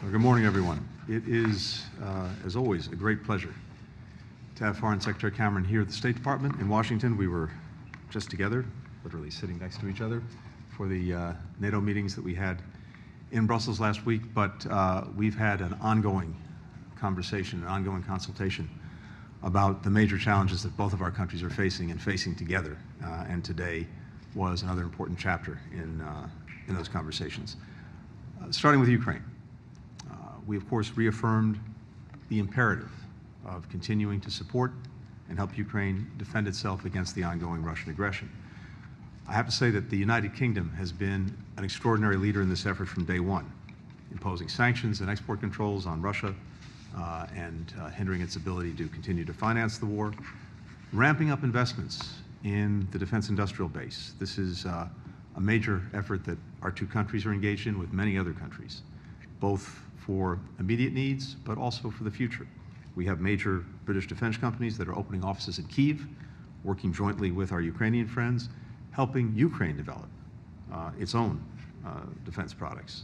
Well, good morning, everyone. It is, as always, a great pleasure to have Foreign Secretary Cameron here at the State Department in Washington. We were just together, literally sitting next to each other, for the NATO meetings that we had in Brussels last week, but we've had an ongoing conversation, an ongoing consultation about the major challenges that both of our countries are facing and facing together, and today was another important chapter in those conversations. Starting with Ukraine. We, of course, reaffirmed the imperative of continuing to support and help Ukraine defend itself against the ongoing Russian aggression. I have to say that the United Kingdom has been an extraordinary leader in this effort from day one, imposing sanctions and export controls on Russia and hindering its ability to continue to finance the war, ramping up investments in the defense industrial base. This is a major effort that our two countries are engaged in with many other countries, both for immediate needs, but also for the future. We have major British defense companies that are opening offices in Kyiv, working jointly with our Ukrainian friends, helping Ukraine develop its own defense products.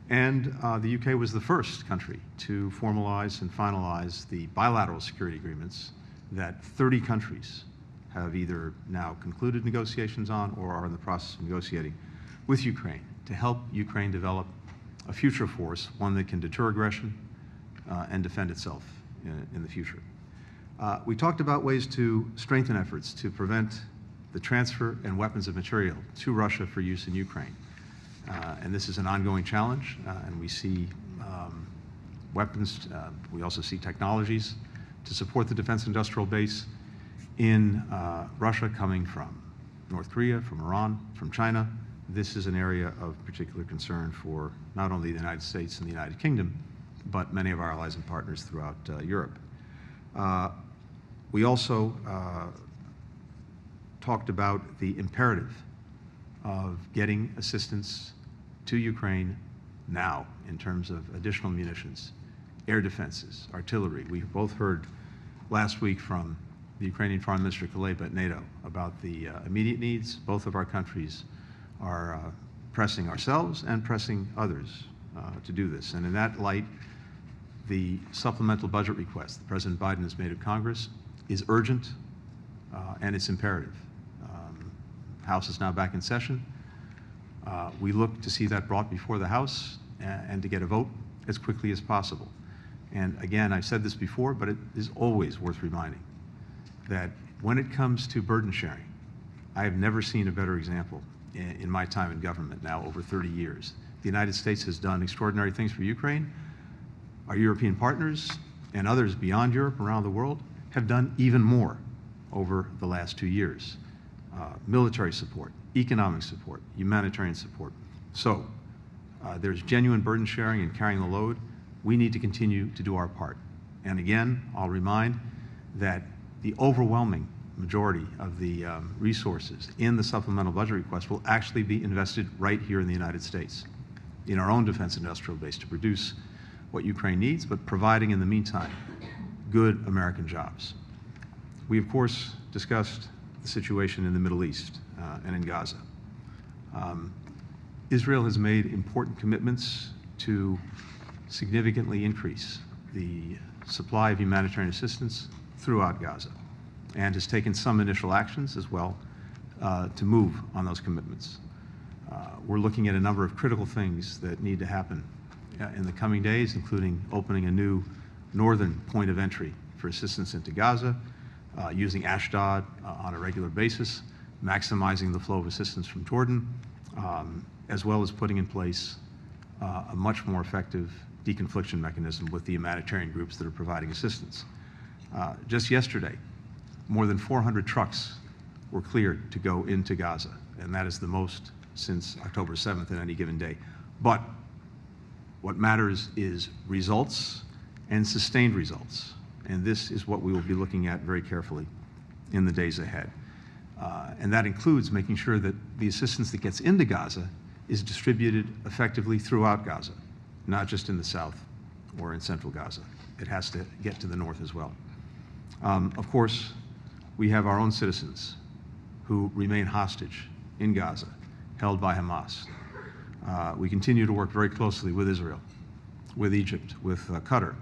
And the UK was the first country to formalize and finalize the bilateral security agreements that 30 countries have either now concluded negotiations on or are in the process of negotiating with Ukraine to help Ukraine develop a future force, one that can deter aggression and defend itself in the future. We talked about ways to strengthen efforts to prevent the transfer and weapons of material to Russia for use in Ukraine. And this is an ongoing challenge, and we see weapons, we also see technologies to support the defense industrial base in Russia coming from North Korea, from Iran, from China. This is an area of particular concern for not only the United States and the United Kingdom, but many of our allies and partners throughout Europe. We also talked about the imperative of getting assistance to Ukraine now in terms of additional munitions, air defenses, artillery. We both heard last week from the Ukrainian Foreign Minister Kuleba at NATO about the immediate needs. Both of our countries are pressing ourselves and pressing others to do this. And in that light, the supplemental budget request that President Biden has made of Congress is urgent and it's imperative. House is now back in session. We look to see that brought before the House and to get a vote as quickly as possible. And again, I've said this before, but it is always worth reminding that when it comes to burden sharing, I have never seen a better example in my time in government now over 30 years. The United States has done extraordinary things for Ukraine. Our European partners and others beyond Europe around the world have done even more over the last 2 years. Military support, economic support, humanitarian support. So there's genuine burden sharing and carrying the load. We need to continue to do our part. And again, I'll remind that the overwhelming majority of the resources in the supplemental budget request will actually be invested right here in the United States, in our own defense industrial base to produce what Ukraine needs, but providing in the meantime good American jobs. We, of course, discussed the situation in the Middle East and in Gaza. Israel has made important commitments to significantly increase the supply of humanitarian assistance throughout Gaza, and has taken some initial actions as well to move on those commitments. We're looking at a number of critical things that need to happen in the coming days, including opening a new northern point of entry for assistance into Gaza, using Ashdod on a regular basis, maximizing the flow of assistance from Jordan, as well as putting in place a much more effective deconfliction mechanism with the humanitarian groups that are providing assistance. Just yesterday, more than 400 trucks were cleared to go into Gaza, and that is the most since October 7th in any given day. But what matters is results and sustained results, and this is what we will be looking at very carefully in the days ahead. And that includes making sure that the assistance that gets into Gaza is distributed effectively throughout Gaza, not just in the south or in central Gaza. It has to get to the north as well. Of course, we have our own citizens who remain hostage in Gaza, held by Hamas. We continue to work very closely with Israel with Egypt, with Qatar,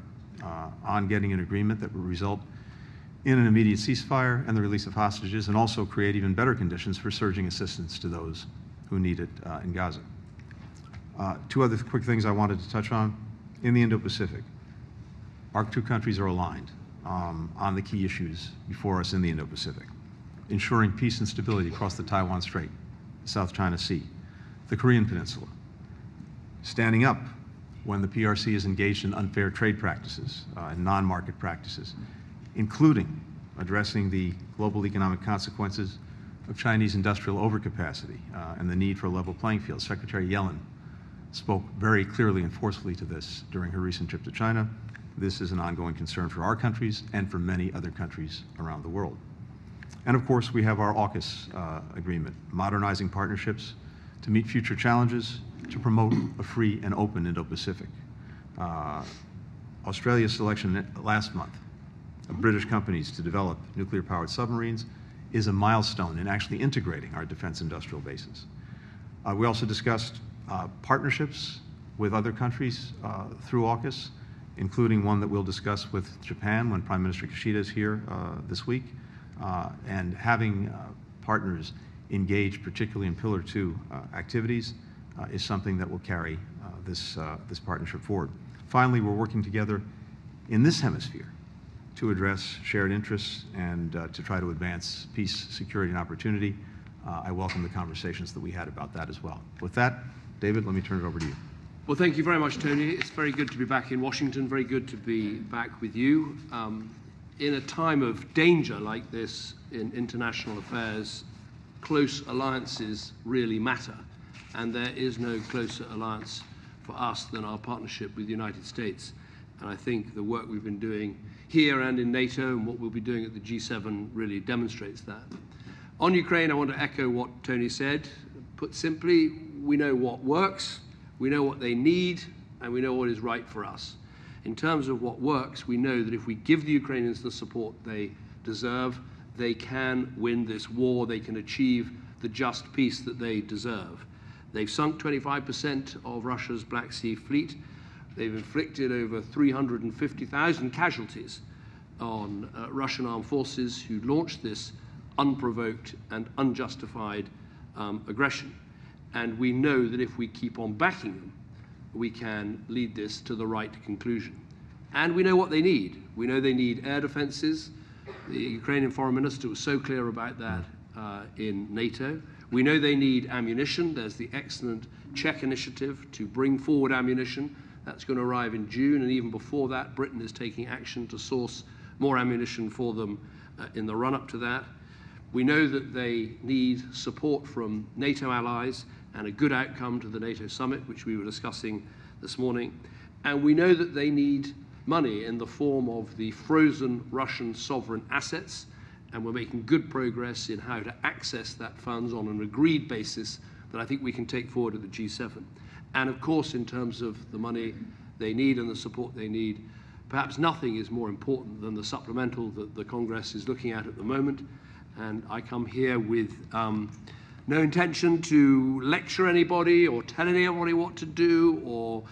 on getting an agreement that would result in an immediate ceasefire and the release of hostages, and also create even better conditions for surging assistance to those who need it in Gaza. Two other quick things I wanted to touch on. In the Indo-Pacific, our two countries are aligned on the key issues before us in the Indo-Pacific: ensuring peace and stability across the Taiwan Strait, the South China Sea, the Korean Peninsula, standing up when the PRC is engaged in unfair trade practices and non-market practices, including addressing the global economic consequences of Chinese industrial overcapacity and the need for a level playing field. Secretary Yellen spoke very clearly and forcefully to this during her recent trip to China. This is an ongoing concern for our countries and for many other countries around the world. And of course, we have our AUKUS agreement, modernizing partnerships to meet future challenges, to promote a free and open Indo-Pacific. Australia's selection last month of British companies to develop nuclear-powered submarines is a milestone in actually integrating our defense industrial bases. We also discussed partnerships with other countries through AUKUS, including one that we'll discuss with Japan when Prime Minister Kishida is here this week, and having partners engaged, particularly in Pillar 2 activities, is something that will carry this partnership forward. Finally, we're working together in this hemisphere to address shared interests and to try to advance peace, security, and opportunity. I welcome the conversations that we had about that as well. With that, David, let me turn it over to you. Well, thank you very much, Tony. It's very good to be back in Washington, very good to be back with you. In a time of danger like this in international affairs, close alliances really matter, and there is no closer alliance for us than our partnership with the United States. And I think the work we've been doing here and in NATO and what we'll be doing at the G7 really demonstrates that. On Ukraine, I want to echo what Tony said. Put simply, we know what works, we know what they need, and we know what is right for us. In terms of what works, we know that if we give the Ukrainians the support they deserve, they can win this war, they can achieve the just peace that they deserve. They've sunk 25% of Russia's Black Sea fleet. They've inflicted over 350,000 casualties on Russian armed forces who launched this unprovoked and unjustified aggression. And we know that if we keep on backing them, we can lead this to the right conclusion. And we know what they need. We know they need air defenses. The Ukrainian foreign minister was so clear about that in NATO. We know they need ammunition. There's the excellent Czech initiative to bring forward ammunition. That's going to arrive in June, and even before that, Britain is taking action to source more ammunition for them in the run-up to that. We know that they need support from NATO allies and a good outcome to the NATO summit, which we were discussing this morning. And we know that they need money in the form of the frozen Russian sovereign assets, and we're making good progress in how to access that funds on an agreed basis that I think we can take forward at the G7. And of course, in terms of the money they need and the support they need, perhaps nothing is more important than the supplemental that the Congress is looking at the moment. And I come here with no intention to lecture anybody or tell anybody what to do or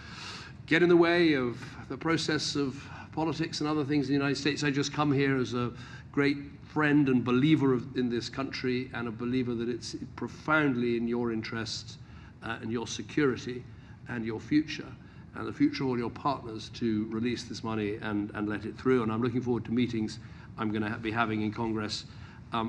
get in the way of the process of politics and other things in the United States. I just come here as a great friend and believer in this country, and a believer that it's profoundly in your interest and your security and your future and the future of all your partners to release this money and let it through. And I'm looking forward to meetings I'm going to be having in Congress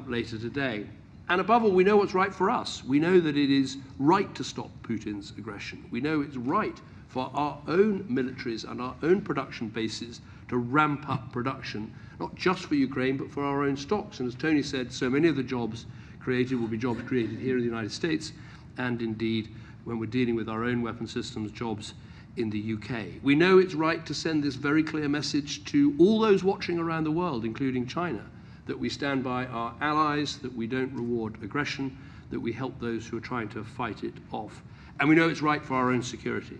later today. And above all, we know what's right for us. We know that it is right to stop Putin's aggression. We know it's right for our own militaries and our own production bases to ramp up production, not just for Ukraine, but for our own stocks. And as Tony said, so many of the jobs created will be jobs created here in the United States, and indeed, when we're dealing with our own weapon systems, jobs in the UK. We know it's right to send this very clear message to all those watching around the world, including China, that we stand by our allies, that we don't reward aggression, that we help those who are trying to fight it off. And we know it's right for our own security.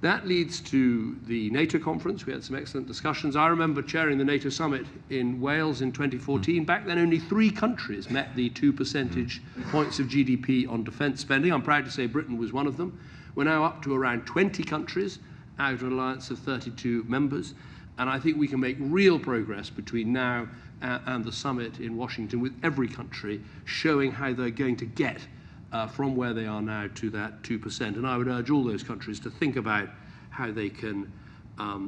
That leads to the NATO conference. We had some excellent discussions. I remember chairing the NATO summit in Wales in 2014. Back then, only 3 countries met the 2 percentage points of GDP on defence spending. I'm proud to say Britain was one of them. We're now up to around 20 countries, out of an alliance of 32 members. And I think we can make real progress between now and the summit in Washington with every country showing how they're going to get from where they are now to that 2%. And I would urge all those countries to think about how they can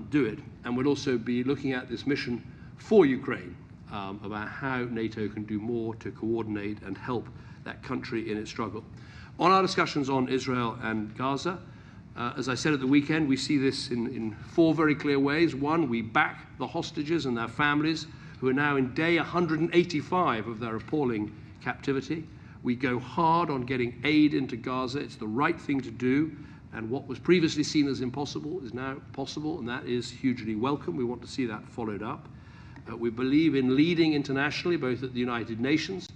do it. And we'll also be looking at this mission for Ukraine about how NATO can do more to coordinate and help that country in its struggle. On our discussions on Israel and Gaza, as I said at the weekend, we see this in 4 very clear ways. One, we back the hostages and their families who are now in day 185 of their appalling captivity. We go hard on getting aid into Gaza. It's the right thing to do. And what was previously seen as impossible is now possible, and that is hugely welcome. We want to see that followed up. We believe in leading internationally, both at the United Nations,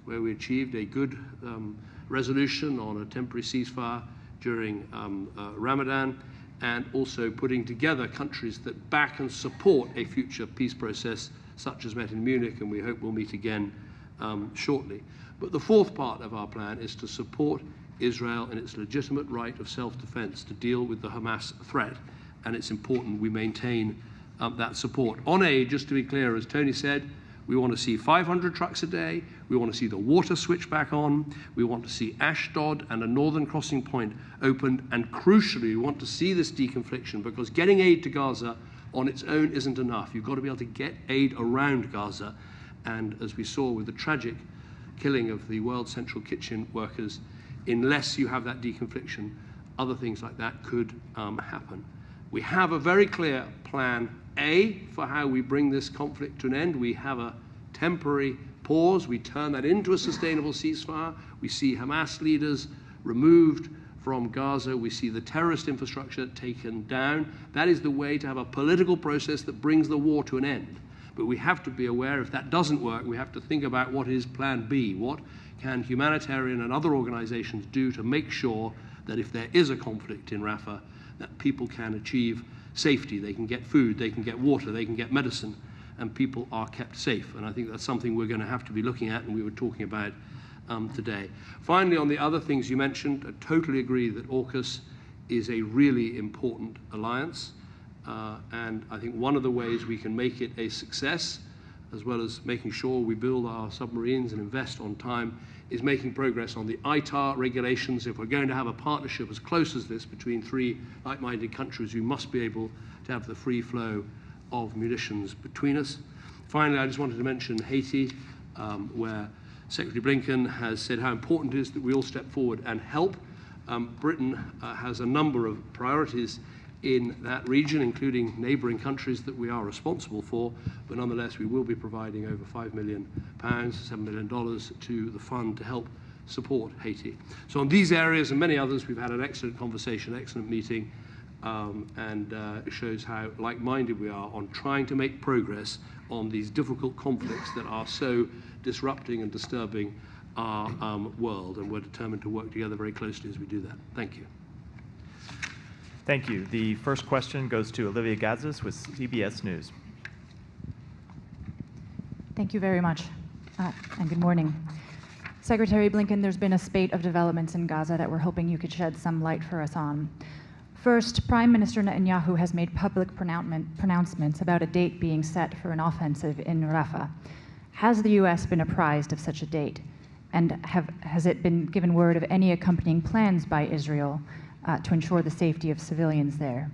where we achieved a good resolution on a temporary ceasefire during Ramadan, and also putting together countries that back and support a future peace process such as met in Munich, and we hope we'll meet again shortly. But the fourth part of our plan is to support Israel in its legitimate right of self-defense to deal with the Hamas threat, and it's important we maintain that support. On aid, just to be clear, as Tony said, we want to see 500 trucks a day. We want to see the water switch back on. We want to see Ashdod and a northern crossing point opened. And crucially, we want to see this deconfliction, because getting aid to Gaza on its own isn't enough. You've got to be able to get aid around Gaza. And as we saw with the tragic killing of the World Central Kitchen workers, unless you have that deconfliction, other things like that could happen. We have a very clear plan A for how we bring this conflict to an end. We have a temporary pause. We turn that into a sustainable ceasefire. We see Hamas leaders removed from Gaza. We see the terrorist infrastructure taken down. That is the way to have a political process that brings the war to an end. But we have to be aware, if that doesn't work, we have to think about what is plan B. What can humanitarian and other organizations do to make sure that if there is a conflict in Rafah, that people can achieve safety, they can get food, they can get water, they can get medicine, and people are kept safe. And I think that's something we're going to have to be looking at, and we were talking about today. Finally, on the other things you mentioned, I totally agree that AUKUS is a really important alliance, and I think one of the ways we can make it a success, as well as making sure we build our submarines and invest on time, is making progress on the ITAR regulations. If we're going to have a partnership as close as this between 3 like-minded countries, we must be able to have the free flow of munitions between us. Finally, I just wanted to mention Haiti, where Secretary Blinken has said how important it is that we all step forward and help. Britain has a number of priorities in that region, including neighbouring countries that we are responsible for, but nonetheless we will be providing over £5 million, $7 million to the fund to help support Haiti. So on these areas and many others, we've had an excellent conversation, excellent meeting, and it shows how like-minded we are on trying to make progress on these difficult conflicts that are so disrupting and disturbing our world, and we're determined to work together very closely as we do that. Thank you. Thank you. The first question goes to Olivia Gazis with CBS News. Thank you very much, and good morning. Secretary Blinken, there's been a spate of developments in Gaza that we're hoping you could shed some light for us on. First, Prime Minister Netanyahu has made public pronouncements about a date being set for an offensive in Rafah. Has the U.S. been apprised of such a date? And has it been given word of any accompanying plans by Israel to ensure the safety of civilians there?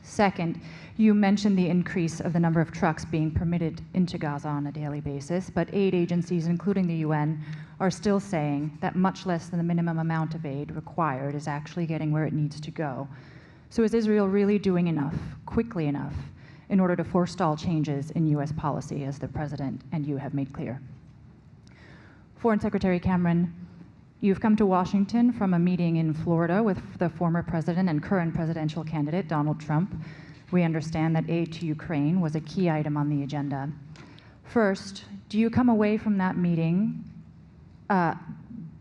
Second, you mentioned the increase of the number of trucks being permitted into Gaza on a daily basis, but aid agencies, including the UN, are still saying that much less than the minimum amount of aid required is actually getting where it needs to go. So is Israel really doing enough, quickly enough, in order to forestall changes in U.S. policy, as the President and you have made clear? Foreign Secretary Cameron, you've come to Washington from a meeting in Florida with the former president and current presidential candidate, Donald Trump. We understand that aid to Ukraine was a key item on the agenda. First, do you come away from that meeting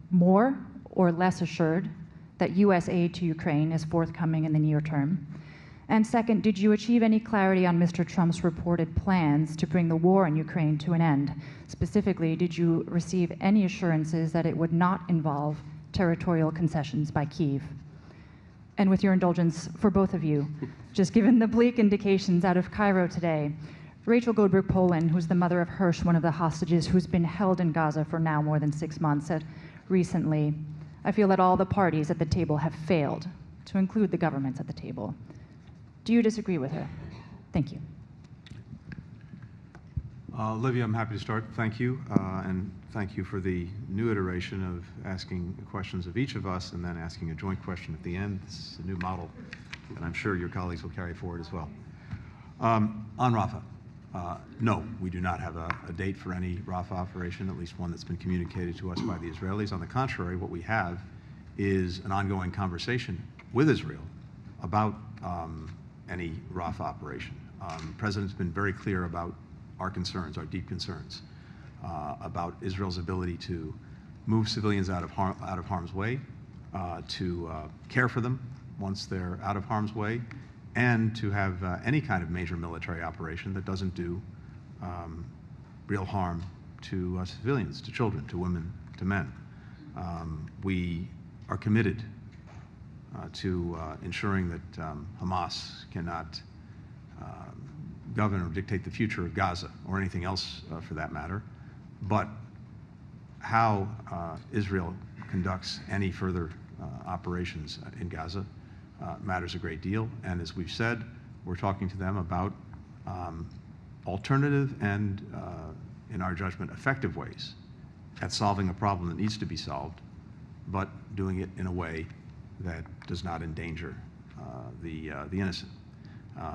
more or less assured that U.S. aid to Ukraine is forthcoming in the near term? And second, did you achieve any clarity on Mr. Trump's reported plans to bring the war in Ukraine to an end? Specifically, did you receive any assurances that it would not involve territorial concessions by Kyiv? and with your indulgence, for both of you, just given the bleak indications out of Cairo today, Rachel Goldberg-Polin, who's the mother of Hirsch, one of the hostages who's been held in Gaza for now more than 6 months, said recently, "I feel that all the parties at the table have failed," to include the governments at the table. Do you disagree with her? Thank you. Olivia, I'm happy to start. Thank you, and thank you for the new iteration of asking questions of each of us and then asking a joint question at the end. This is a new model, and I'm sure your colleagues will carry forward as well. On Rafah, no, we do not have a date for any Rafah operation, at least one that's been communicated to us by the Israelis. On the contrary, what we have is an ongoing conversation with Israel about any Rafah operation. The President's been very clear about our concerns, our deep concerns, about Israel's ability to move civilians out of harm's way, to care for them once they're out of harm's way, and to have any kind of major military operation that doesn't do real harm to civilians, to children, to women, to men. We are committed to ensuring that Hamas cannot govern or dictate the future of Gaza or anything else for that matter. But how Israel conducts any further operations in Gaza matters a great deal. And as we've said, we're talking to them about alternative and, in our judgment, effective ways at solving a problem that needs to be solved, but doing it in a way that does not endanger the innocent.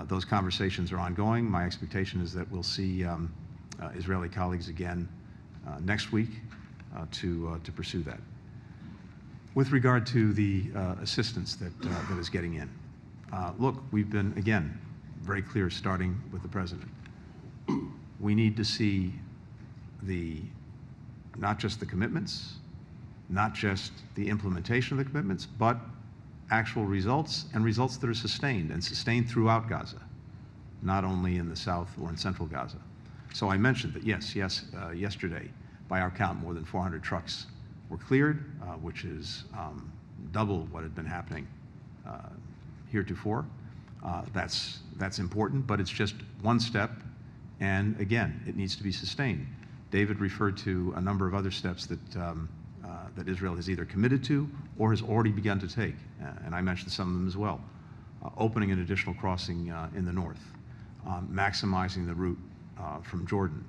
Those conversations are ongoing. My expectation is that we'll see Israeli colleagues again next week to pursue that. With regard to the assistance that is getting in, look, we've been, again, very clear starting with the President. We need to see not just the commitments, not just the implementation of the commitments, but actual results, and results that are sustained, and sustained throughout Gaza, not only in the south or in central Gaza. So I mentioned that, yesterday, by our count, more than 400 trucks were cleared, which is double what had been happening heretofore. That's important, but it's just one step, and again, it needs to be sustained. David referred to a number of other steps that Israel has either committed to or has already begun to take, and I mentioned some of them as well. Opening an additional crossing in the north, maximizing the route from Jordan,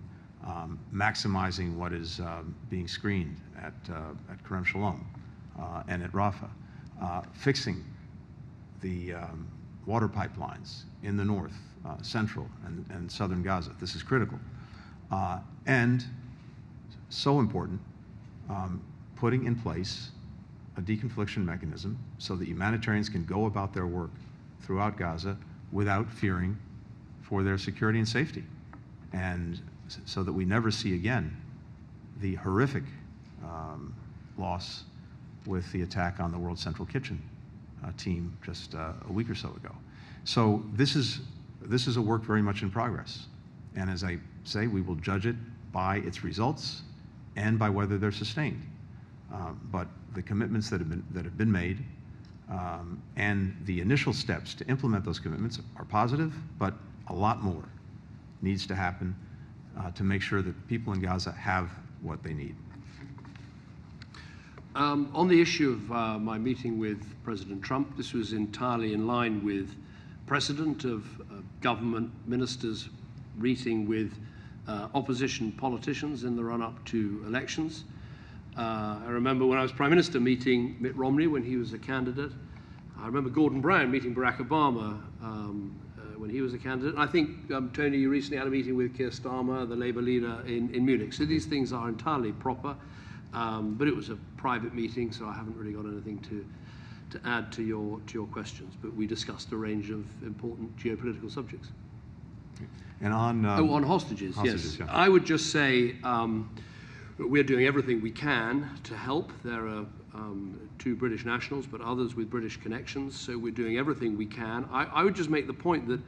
maximizing what is being screened at Kerem Shalom and at Rafah, fixing the water pipelines in the north, central, and southern Gaza. This is critical. And so important, putting in place a deconfliction mechanism so that humanitarians can go about their work throughout Gaza without fearing for their security and safety, and so that we never see again the horrific loss with the attack on the World Central Kitchen team just a week or so ago. So this is a work very much in progress, and as I say, we will judge it by its results and by whether they're sustained. But the commitments that have been made and the initial steps to implement those commitments are positive, but a lot more needs to happen to make sure that people in Gaza have what they need. On the issue of my meeting with President Trump, this was entirely in line with precedent of government ministers meeting with opposition politicians in the run-up to elections. I remember when I was Prime Minister meeting Mitt Romney when he was a candidate. I remember Gordon Brown meeting Barack Obama when he was a candidate. And I think, Tony, you recently had a meeting with Keir Starmer, the Labour leader, in Munich. So these things are entirely proper. But it was a private meeting, so I haven't really got anything to add to your questions. But we discussed a range of important geopolitical subjects. And on on hostages, yes. Yeah. I would just say we're doing everything we can to help. There are 2 British nationals, but others with British connections, so we're doing everything we can. I would just make the point that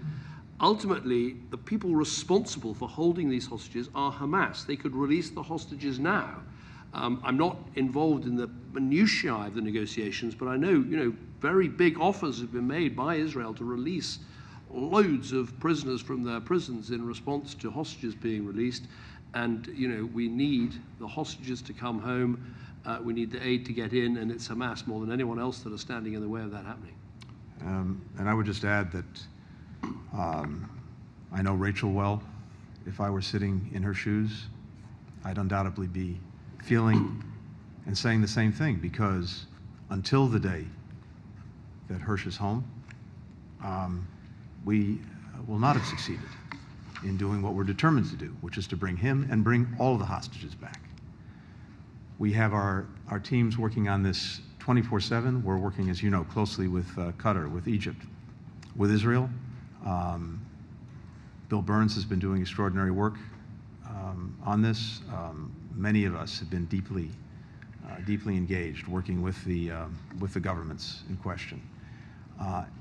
ultimately the people responsible for holding these hostages are Hamas. They could release the hostages now. I'm not involved in the minutiae of the negotiations, but I know, very big offers have been made by Israel to release loads of prisoners from their prisons in response to hostages being released. And, we need the hostages to come home. We need the aid to get in, and it's Hamas more than anyone else that are standing in the way of that happening. And I would just add that I know Rachel well. If I were sitting in her shoes, I'd undoubtedly be feeling and saying the same thing, because until the day that Hirsch is home, we will not have succeeded in doing what we're determined to do, which is to bring him and bring all of the hostages back. We have our teams working on this 24/7. We're working, as you know, closely with Qatar, with Egypt, with Israel. Bill Burns has been doing extraordinary work on this. Many of us have been deeply engaged, working with the governments in question.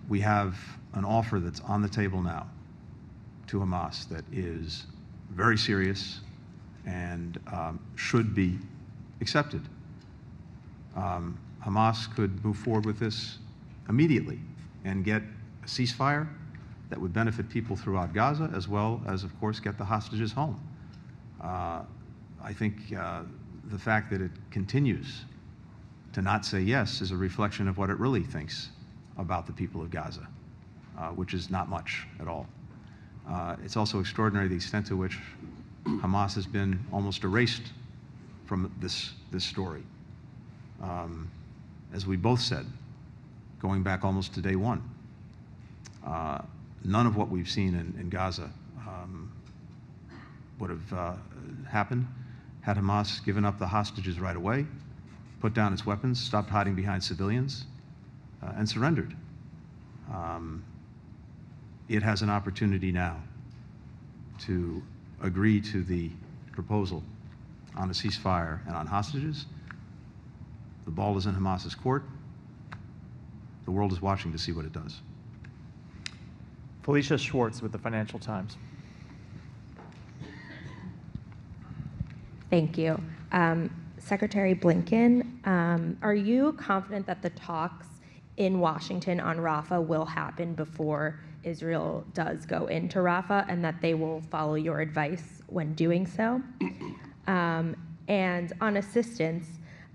We have an offer that's on the table now to Hamas that is very serious and should be accepted. Hamas could move forward with this immediately and get a ceasefire that would benefit people throughout Gaza, as well as, of course, get the hostages home. I think the fact that it continues to not say yes is a reflection of what it really thinks about the people of Gaza, which is not much at all. It's also extraordinary the extent to which Hamas has been almost erased from this story. As we both said, going back almost to day one, none of what we've seen in Gaza would have happened had Hamas given up the hostages right away, put down its weapons, stopped hiding behind civilians, and surrendered. It has an opportunity now to agree to the proposal on a ceasefire and on hostages. The ball is in Hamas's court. The world is watching to see what it does. Felicia Schwartz with the Financial Times. Thank you. Secretary Blinken, are you confident that the talks in Washington on Rafah will happen before Israel does go into Rafah, and that they will follow your advice when doing so? And on assistance,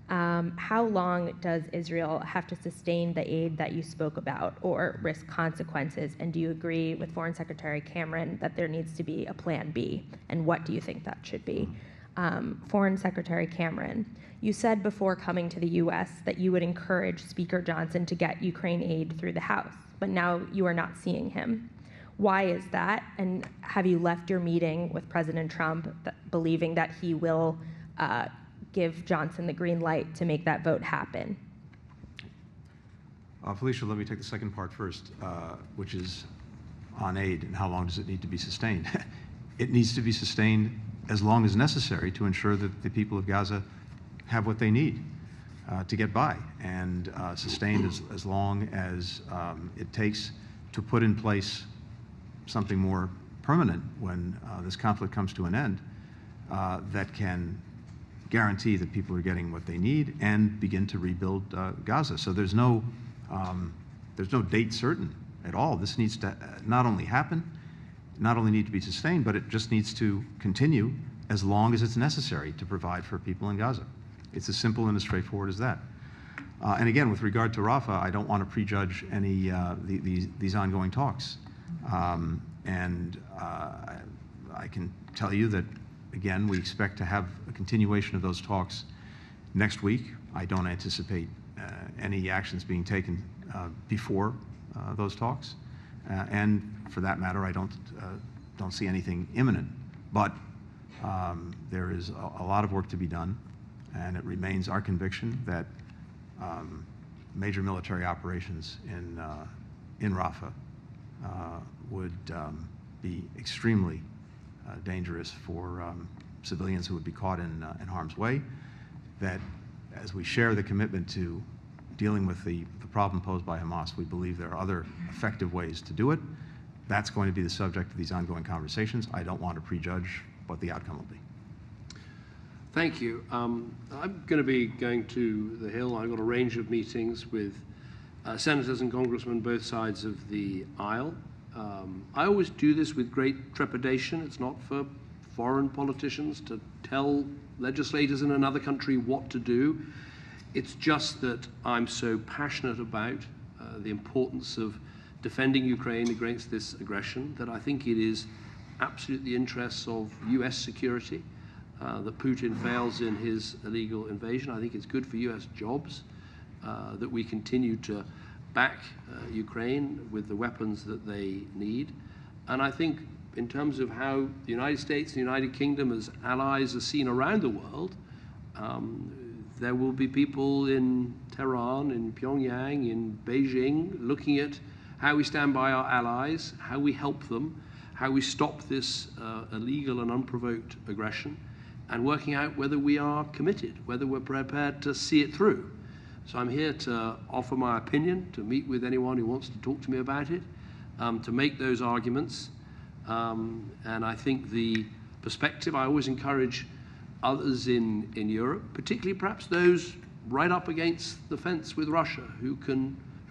how long does Israel have to sustain the aid that you spoke about or risk consequences? And do you agree with Foreign Secretary Cameron that there needs to be a plan B? And what do you think that should be? Foreign Secretary Cameron, you said before coming to the U.S. that you would encourage Speaker Johnson to get Ukraine aid through the House, but now you are not seeing him. Why is that? And have you left your meeting with President Trump believing that he will give Johnson the green light to make that vote happen? Felicia, let me take the second part first, which is on aid and how long does it need to be sustained. It needs to be sustained as long as necessary to ensure that the people of Gaza have what they need to get by, and sustained as long as it takes to put in place something more permanent when this conflict comes to an end, that can guarantee that people are getting what they need and begin to rebuild Gaza. So there's no date certain at all. This needs to not only happen, not only need to be sustained, but it just needs to continue as long as it's necessary to provide for people in Gaza. It's as simple and as straightforward as that. And again, with regard to Rafah, I don't want to prejudge any these ongoing talks. And I can tell you that, again, we expect to have a continuation of those talks next week. I don't anticipate any actions being taken before those talks. And for that matter, I don't see anything imminent. But there is a lot of work to be done, and it remains our conviction that major military operations in Rafah would be extremely dangerous for civilians who would be caught in harm's way. That as we share the commitment to dealing with the problem posed by Hamas, we believe there are other effective ways to do it. That's going to be the subject of these ongoing conversations. I don't want to prejudge what the outcome will be. Thank you. I'm going to be going to the Hill. I've got a range of meetings with senators and congressmen both sides of the aisle. I always do this with great trepidation. It's not for foreign politicians to tell legislators in another country what to do. It's just that I'm so passionate about the importance of defending Ukraine against this aggression that I think it is absolutely the interests of US security that Putin fails in his illegal invasion. I think it's good for US jobs that we continue to back Ukraine with the weapons that they need. And I think in terms of how the United States and the United Kingdom as allies are seen around the world, there will be people in Tehran, in Pyongyang, in Beijing, looking at how we stand by our allies, how we help them, how we stop this illegal and unprovoked aggression, and working out whether we are committed, whether we're prepared to see it through. So I'm here to offer my opinion, to meet with anyone who wants to talk to me about it, to make those arguments. And I think the perspective, I always encourage others in Europe, particularly perhaps those right up against the fence with Russia, who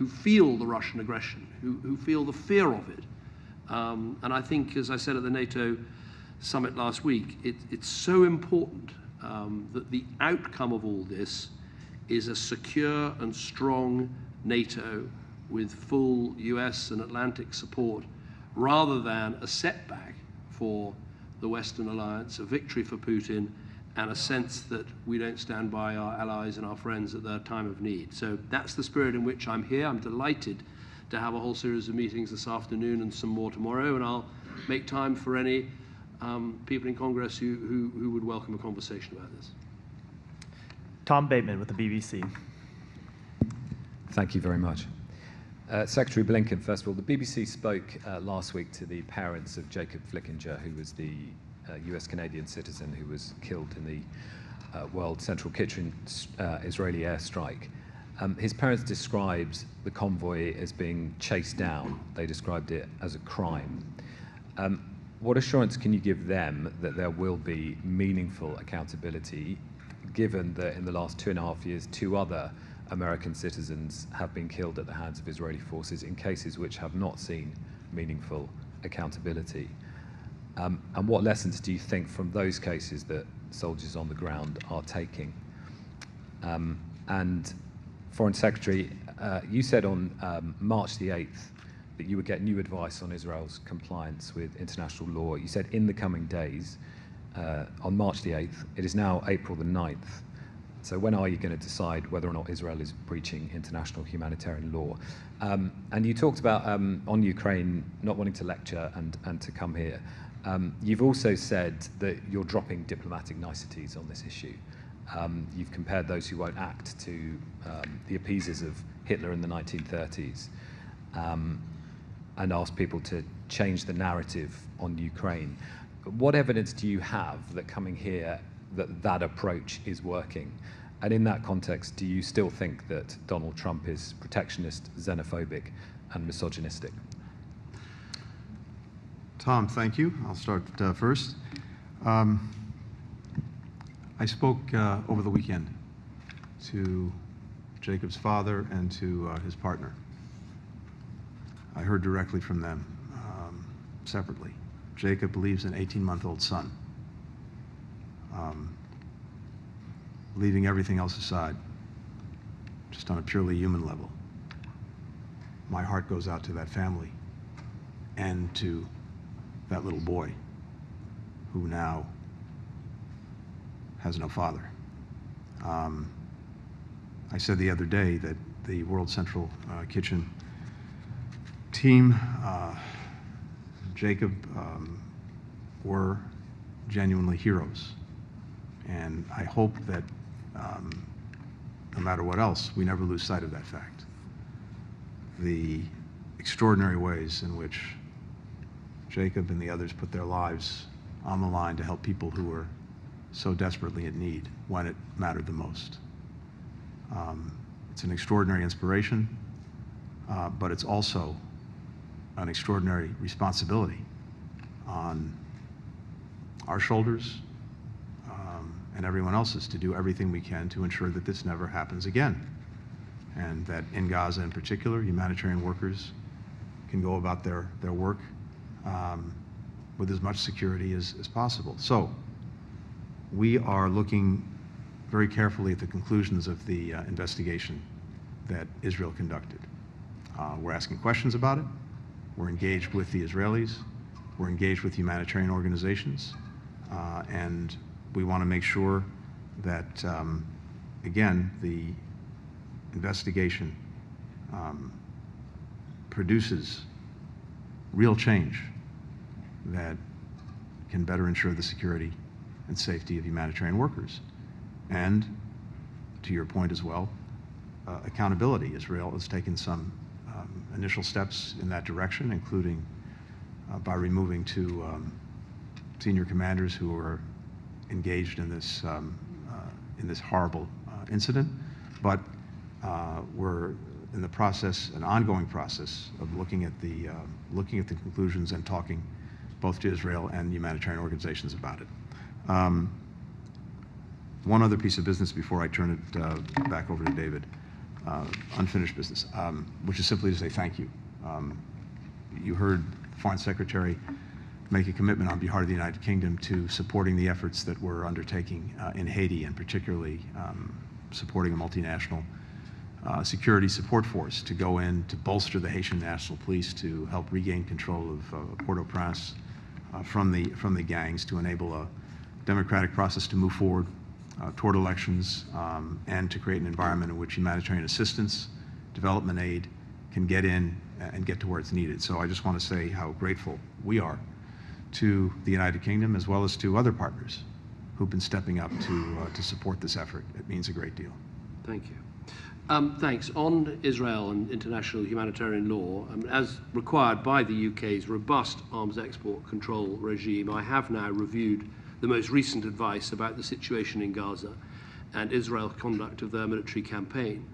feel the Russian aggression, who feel the fear of it. And I think, as I said at the NATO summit last week, it's so important that the outcome of all this is a secure and strong NATO with full US and Atlantic support, rather than a setback for the Western alliance, a victory for Putin, and a sense that we don't stand by our allies and our friends at their time of need. So that's the spirit in which I'm here. I'm delighted to have a whole series of meetings this afternoon and some more tomorrow, and I'll make time for any people in Congress who would welcome a conversation about this. Tom Bateman with the BBC. Thank you very much. Secretary Blinken, first of all, the BBC spoke last week to the parents of Jacob Flickinger, who was the US-Canadian citizen who was killed in the World Central Kitchen Israeli airstrike. His parents described the convoy as being chased down. They described it as a crime. What assurance can you give them that there will be meaningful accountability, given that in the last 2.5 years, 2 other American citizens have been killed at the hands of Israeli forces in cases which have not seen meaningful accountability? And what lessons do you think from those cases that soldiers on the ground are taking? And Foreign Secretary, you said on March the 8th that you would get new advice on Israel's compliance with international law. You said in the coming days, on March the 8th, it is now April the 9th. So when are you going to decide whether or not Israel is breaching international humanitarian law? And you talked about, on Ukraine, not wanting to lecture and to come here. You've also said that you're dropping diplomatic niceties on this issue. You've compared those who won't act to the appeasers of Hitler in the 1930s, and asked people to change the narrative on Ukraine. What evidence do you have that coming here that approach is working? And in that context, do you still think that Donald Trump is protectionist, xenophobic, and misogynistic? Tom, thank you. I'll start first. I spoke over the weekend to Jacob's father and to his partner. I heard directly from them separately. Jacob believes an 18-month-old son. Leaving everything else aside, just on a purely human level, my heart goes out to that family and to that little boy who now has no father. I said the other day that the World Central Kitchen team, Jacob, were genuinely heroes. And I hope that no matter what else, we never lose sight of that fact. The extraordinary ways in which Jacob and the others put their lives on the line to help people who were so desperately in need when it mattered the most. It's an extraordinary inspiration, but it's also an extraordinary responsibility on our shoulders and everyone else's to do everything we can to ensure that this never happens again, and that in Gaza in particular, humanitarian workers can go about their work with as much security as possible. So we are looking very carefully at the conclusions of the investigation that Israel conducted. We're asking questions about it. We're engaged with the Israelis. We're engaged with humanitarian organizations. And we want to make sure that, again, the investigation produces real change that can better ensure the security and safety of humanitarian workers. And to your point as well, accountability. Israel has taken some initial steps in that direction, including by removing two senior commanders who were engaged in this horrible incident. But we're in the process, an ongoing process, of looking at the conclusions and talking both to Israel and humanitarian organizations about it. One other piece of business before I turn it back over to David, unfinished business, which is simply to say thank you. You heard the Foreign Secretary make a commitment on behalf of the United Kingdom to supporting the efforts that we're undertaking in Haiti, and particularly supporting a multinational security support force to go in to bolster the Haitian National Police to help regain control of Port-au-Prince from the gangs, to enable a democratic process to move forward toward elections, and to create an environment in which humanitarian assistance, development aid can get in and get to where it's needed. So I just want to say how grateful we are to the United Kingdom, as well as to other partners who've been stepping up to support this effort. It means a great deal. Thank you. Thanks. On Israel and international humanitarian law, as required by the UK's robust arms export control regime, I have now reviewed the most recent advice about the situation in Gaza and Israel's conduct of their military campaign.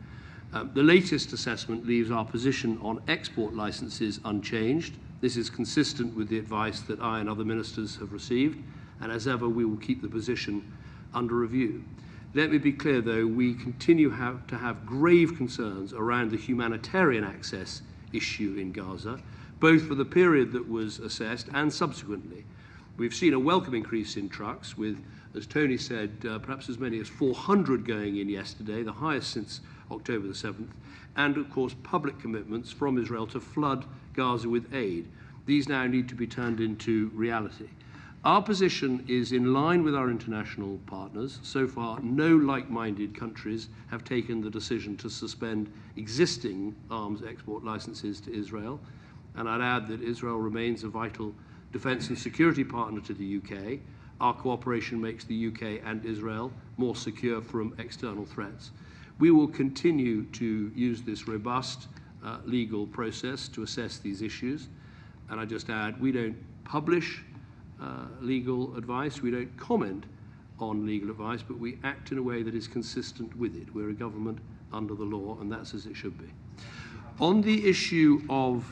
The latest assessment leaves our position on export licenses unchanged. This is consistent with the advice that I and other ministers have received, and as ever, we will keep the position under review. Let me be clear, though, we continue to have grave concerns around the humanitarian access issue in Gaza, both for the period that was assessed and subsequently. We've seen a welcome increase in trucks with, as Tony said, perhaps as many as 400 going in yesterday, the highest since October the 7th, and of course public commitments from Israel to flood Gaza with aid. These now need to be turned into reality. Our position is in line with our international partners. So far, no like-minded countries have taken the decision to suspend existing arms export licenses to Israel. And I'd add that Israel remains a vital defence and security partner to the UK. Our cooperation makes the UK and Israel more secure from external threats. We will continue to use this robust legal process to assess these issues. And I just add, we don't publish legal advice, we don't comment on legal advice, but we act in a way that is consistent with it. We're a government under the law, and that's as it should be. On the issue of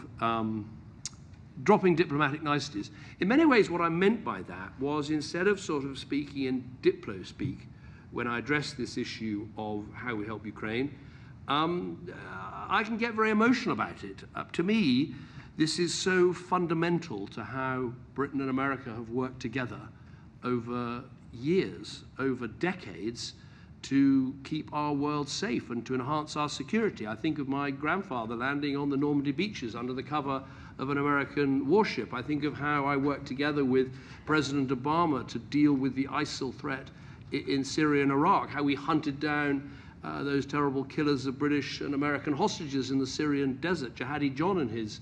dropping diplomatic niceties, in many ways what I meant by that was, instead of sort of speaking in diplo speak when I address this issue of how we help Ukraine, I can get very emotional about it. To me, this is so fundamental to how Britain and America have worked together over years, over decades, to keep our world safe and to enhance our security. I think of my grandfather landing on the Normandy beaches under the cover of an American warship. I think of how I worked together with President Obama to deal with the ISIL threat in Syria and Iraq, how we hunted down those terrible killers of British and American hostages in the Syrian desert, Jihadi John and his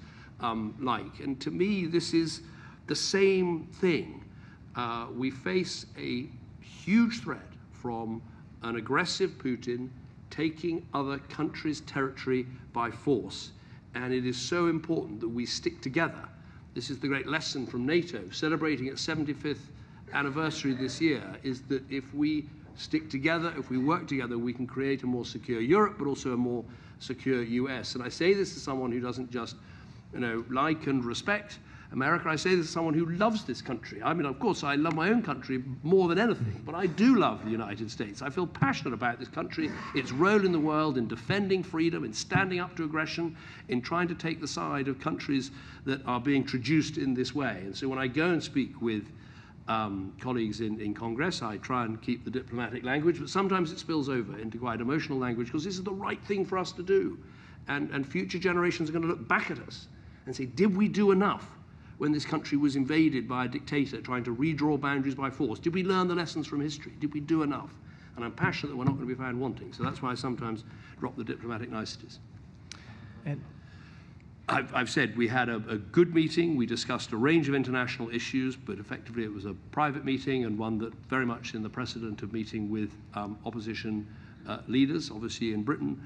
like. And to me, this is the same thing. We face a huge threat from an aggressive Putin taking other countries' territory by force. And it is so important that we stick together. This is the great lesson from NATO, celebrating its 75th anniversary this year, is that if we stick together, if we work together, we can create a more secure Europe, but also a more secure US. And I say this as someone who doesn't just like and respect America. I say this as someone who loves this country. I mean, of course, I love my own country more than anything, but I do love the United States. I feel passionate about this country, its role in the world, in defending freedom, in standing up to aggression, in trying to take the side of countries that are being traduced in this way. And so when I go and speak with colleagues in Congress, I try and keep the diplomatic language, but sometimes it spills over into quite emotional language, because this is the right thing for us to do. And future generations are going to look back at us and say, did we do enough when this country was invaded by a dictator trying to redraw boundaries by force? Did we learn the lessons from history? Did we do enough? And I'm passionate that we're not going to be found wanting. So that's why I sometimes drop the diplomatic niceties. And I've said we had a good meeting. We discussed a range of international issues, but effectively it was a private meeting, and one that very much in the precedent of meeting with opposition leaders. Obviously in Britain,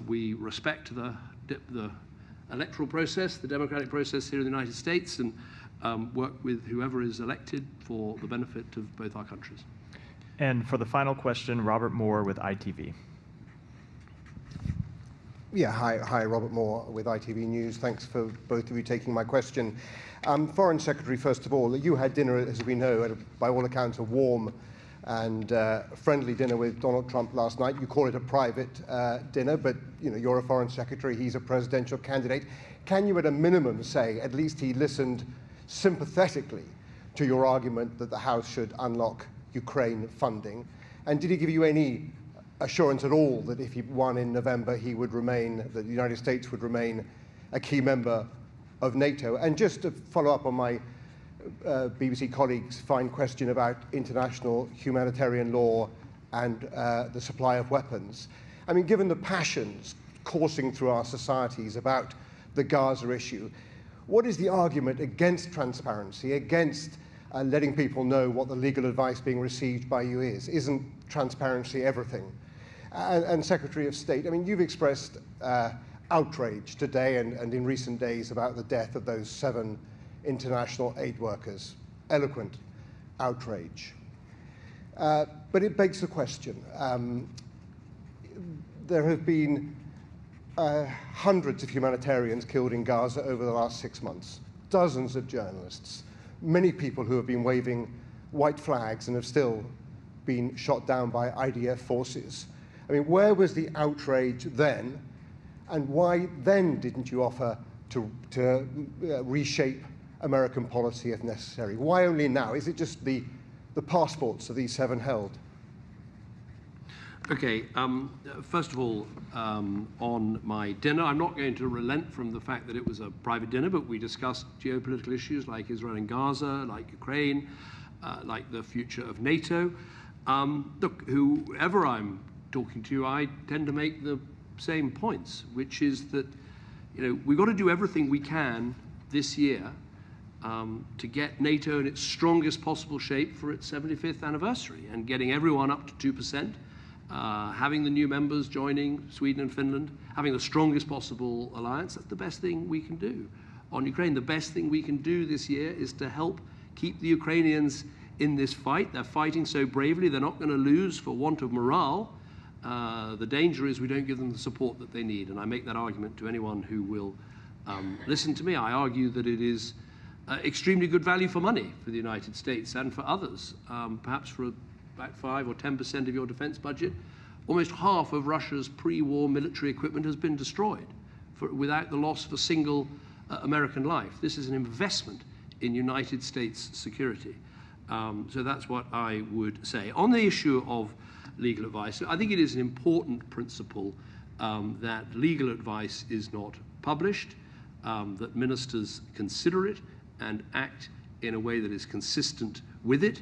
we respect the electoral process, the democratic process here in the United States, and work with whoever is elected for the benefit of both our countries. And for the final question, Robert Moore with ITV. Yeah, hi, Robert Moore with ITV News. Thanks for both of you taking my question. Foreign Secretary, first of all, you had dinner, as we know, by all accounts, a warm and friendly dinner with Donald Trump last night. You call it a private dinner, but you're a foreign secretary, he's a presidential candidate. Can you at a minimum say at least he listened sympathetically to your argument that the House should unlock Ukraine funding? And did he give you any assurance at all that if he won in November, he would remain, that the United States would remain a key member of NATO? And just to follow up on my BBC colleagues' fine question about international humanitarian law and the supply of weapons. I mean, given the passions coursing through our societies about the Gaza issue, what is the argument against transparency, against letting people know what the legal advice being received by you is? Isn't transparency everything? And Secretary of State, I mean, you've expressed outrage today and in recent days about the death of those 7 international aid workers. Eloquent outrage. But it begs the question. There have been hundreds of humanitarians killed in Gaza over the last 6 months, dozens of journalists, many people who have been waving white flags and have still been shot down by IDF forces. I mean, where was the outrage then, and why then didn't you offer to reshape American policy if necessary? Why only now? Is it just the passports of these 7 held? Okay, first of all, on my dinner, I'm not going to relent from the fact that it was a private dinner, but we discussed geopolitical issues like Israel and Gaza, like Ukraine, like the future of NATO. Look, whoever I'm talking to, I tend to make the same points, which is that, we've got to do everything we can this year to get NATO in its strongest possible shape for its 75th anniversary, and getting everyone up to 2%, having the new members joining, Sweden and Finland, having the strongest possible alliance. That's the best thing we can do. On Ukraine, the best thing we can do this year is to help keep the Ukrainians in this fight. They're fighting so bravely, they're not going to lose for want of morale. The danger is we don't give them the support that they need, and I make that argument to anyone who will listen to me. I argue that it is extremely good value for money for the United States and for others. Perhaps for about 5 or 10% of your defense budget, almost half of Russia's pre-war military equipment has been destroyed without the loss of a single American life. This is an investment in United States security. So that's what I would say. On the issue of legal advice, I think it is an important principle that legal advice is not published, that ministers consider it and act in a way that is consistent with it.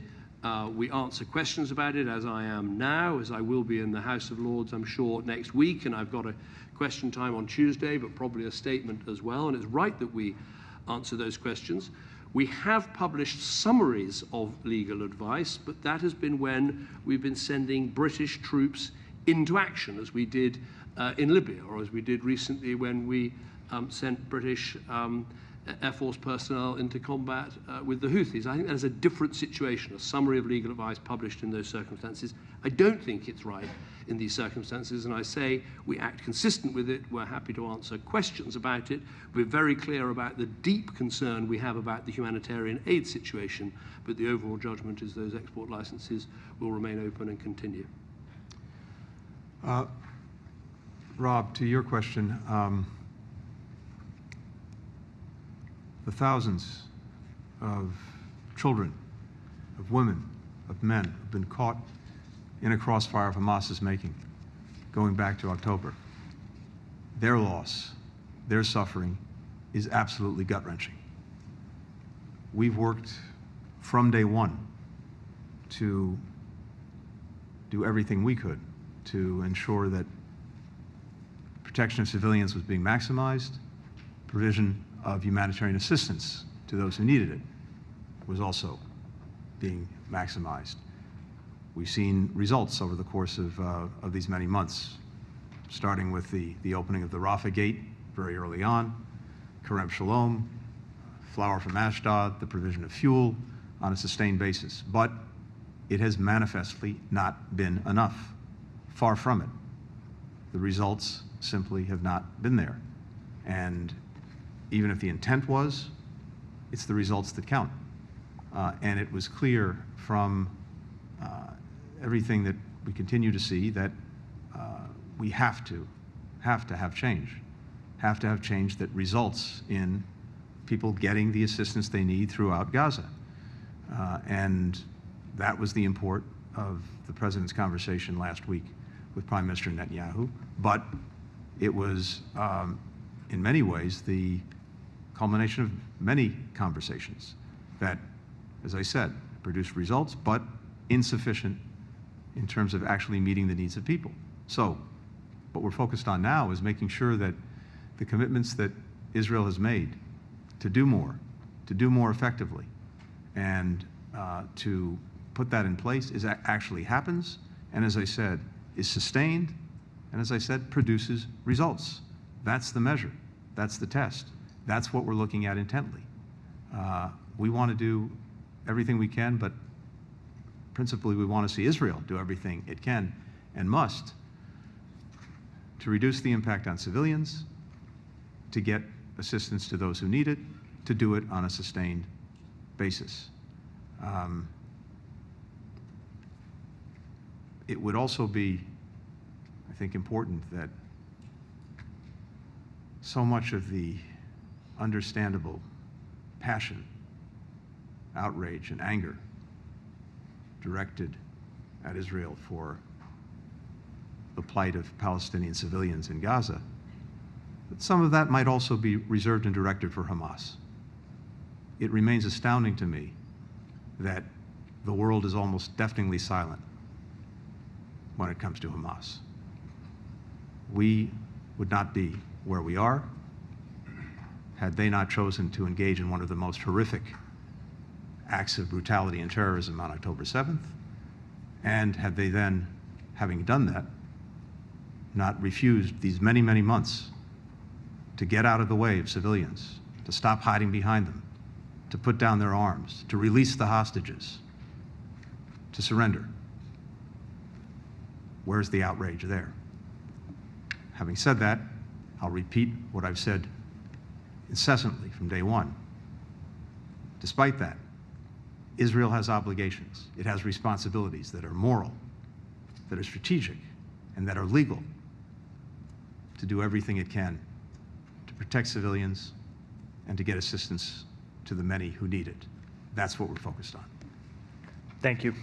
We answer questions about it, as I am now, as I will be in the House of Lords, I'm sure, next week, and I've got a question time on Tuesday, but probably a statement as well, and it's right that we answer those questions. We have published summaries of legal advice, but that has been when we've been sending British troops into action, as we did in Libya, or as we did recently when we sent British Air Force personnel into combat with the Houthis. I think that is a different situation, a summary of legal advice published in those circumstances. I don't think it's right in these circumstances, and I say we act consistent with it. We're happy to answer questions about it. We're very clear about the deep concern we have about the humanitarian aid situation, but the overall judgment is those export licenses will remain open and continue. Rob, to your question, the thousands of children, of women, of men have been caught in a crossfire of Hamas's making, going back to October. Their loss, their suffering is absolutely gut-wrenching. We've worked from day one to do everything we could to ensure that protection of civilians was being maximized, provision of humanitarian assistance to those who needed it was also being maximized. We've seen results over the course of these many months, starting with the opening of the Rafah Gate very early on, Kerem Shalom, flour from Ashdod, the provision of fuel on a sustained basis. But it has manifestly not been enough. Far from it. The results simply have not been there. And even if the intent was, it's the results that count. And it was clear from everything that we continue to see that we have to have change. Have to have change that results in people getting the assistance they need throughout Gaza. And that was the import of the President's conversation last week with Prime Minister Netanyahu. But it was, in many ways, the culmination of many conversations that, as I said, produced results, but insufficient in terms of actually meeting the needs of people. So what we're focused on now is making sure that the commitments that Israel has made to do more effectively, and to put that in place is actually happens, and as I said, is sustained, and as I said, produces results. That's the measure. That's the test. That's what we're looking at intently. We want to do everything we can, but principally we want to see Israel do everything it can and must to reduce the impact on civilians, to get assistance to those who need it, to do it on a sustained basis. It would also be, I think, important that so much of the understandable passion, outrage, and anger directed at Israel for the plight of Palestinian civilians in Gaza, that some of that might also be reserved and directed for Hamas. It remains astounding to me that the world is almost deafeningly silent when it comes to Hamas. We would not be where we are had they not chosen to engage in one of the most horrific acts of brutality and terrorism on October 7th, and had they then, having done that, not refused these many, many months to get out of the way of civilians, to stop hiding behind them, to put down their arms, to release the hostages, to surrender. Where's the outrage there? Having said that, I'll repeat what I've said incessantly from day one. Despite that, Israel has obligations. It has responsibilities that are moral, that are strategic, and that are legal to do everything it can to protect civilians and to get assistance to the many who need it. That's what we're focused on. Thank you.